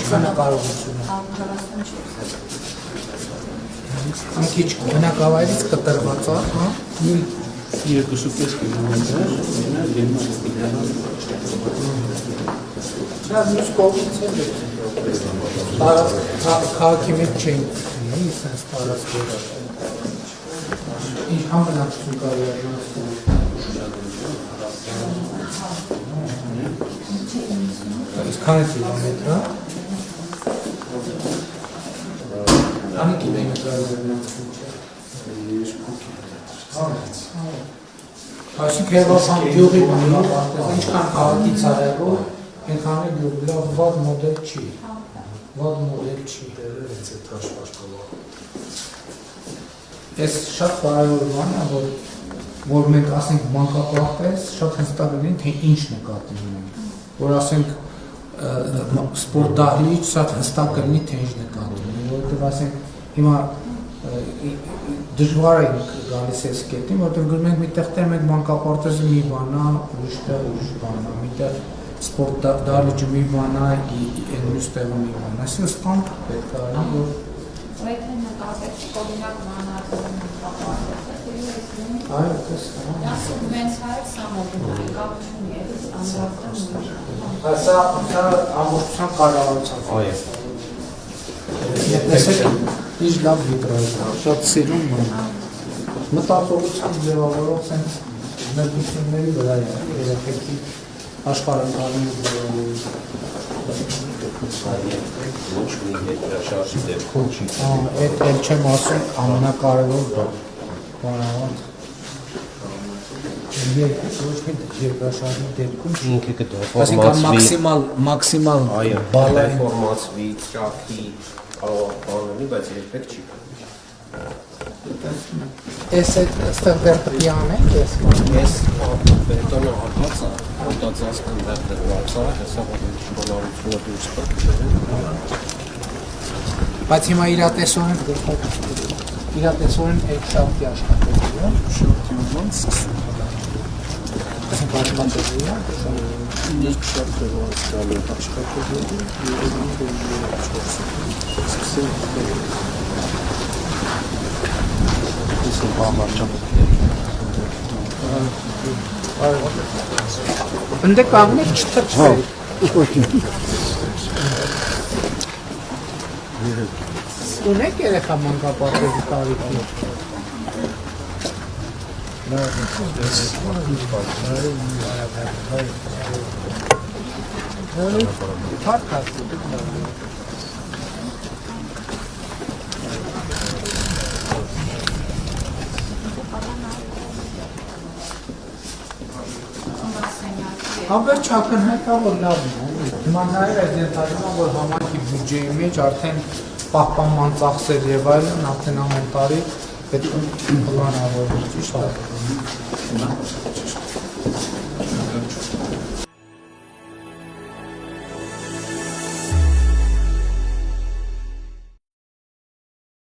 Քանակարողությունը։ Մի քիչ բնակավայրից կտրված է, հա։ 2.5 կիլոմետր, Դա մյուս կողմից է քաղաքի մեջ չենք ունի, sense տարածքներ։ Ինչքան բնակչություն կարելի է Քանի կիլոմետր, հա։ Քանի կիլոմետր է բնակչություն։ Այսինքն Երևան գյուղի ինչքան քաղաքից արևով, այնքան է գյուղի լավ վատ մոդել չի։ Վատ մոդել չի։ Ես շատ կարևոր բան է, որ մենք ասենք մանկապարտեզ շատ հստակ լինենք, թե ինչ նկատի ունենք։ Որ ասենք սպորտ դահլիճ շատ հստակ լինի, թե ինչ նկատի ունենք, որովհետև ասենք հիմա դժվար է գալիս այս կետին, որտեղ գրում ենք մի տեղ մենք մանկապարտեզը մի բան է, ուրիշ տեղ ուրիշ բան է, մի տեղ սպորտ դահլիճը մի բան է, մյուս տեղը մի բան է, այսինքն ստանք պետք է արի, որ Եթե նկատեք օրինակ մանրակրում մանկապարտեզը, այո, դες մենց հայր սա մոդուլի կապ չունի, Սա ամբողջությամբ կառավարության Այո։ Տեսեք, ինչ լավ վիտրաժ է, շատ սիրում եմ։ Մտածողությամբ ձևավորող sense ներդրումների վրա է, երեխեքի աշխարհակալի Ոչ մի երկրաշարժի դեպքում չի։ Այդ չեմ ասում ամենակարևոր բանավանդ ոչ մի երկրաշարժի դեպքում Ինքը մաքսիմալ բալը ֆորմացվի, ճաքի, կարող բանալի, բայց երբեք չի։ Ես այստեղ դեռ պետք է անենք, ես բետոնը հատված է, հոտածածկն դեռ դրված է, հեսա որ շքոլարությունը դուրս պրկվել է։ Բայց հիմա իրատեսորեն այդ շապտի աշխատել է, շապտի ոնց սկսում է։ Այսինքն պատմածები է, Իսկ շատ դեպքերում աշխատել է, Ընդ կանգնեք չթրջվեք։ Ունեք երեխա մանկապարտեզի տարիքի։ Համբեր չակնհայտ է, որ լավ է։ Հիմա նաև այս ենթադրում որ համայնքի բյուջեի մեջ արդեն պահպանման ծախսեր եւ այլն արդեն ամեն տարի պետք է պլանավորվի, ճիշտ է։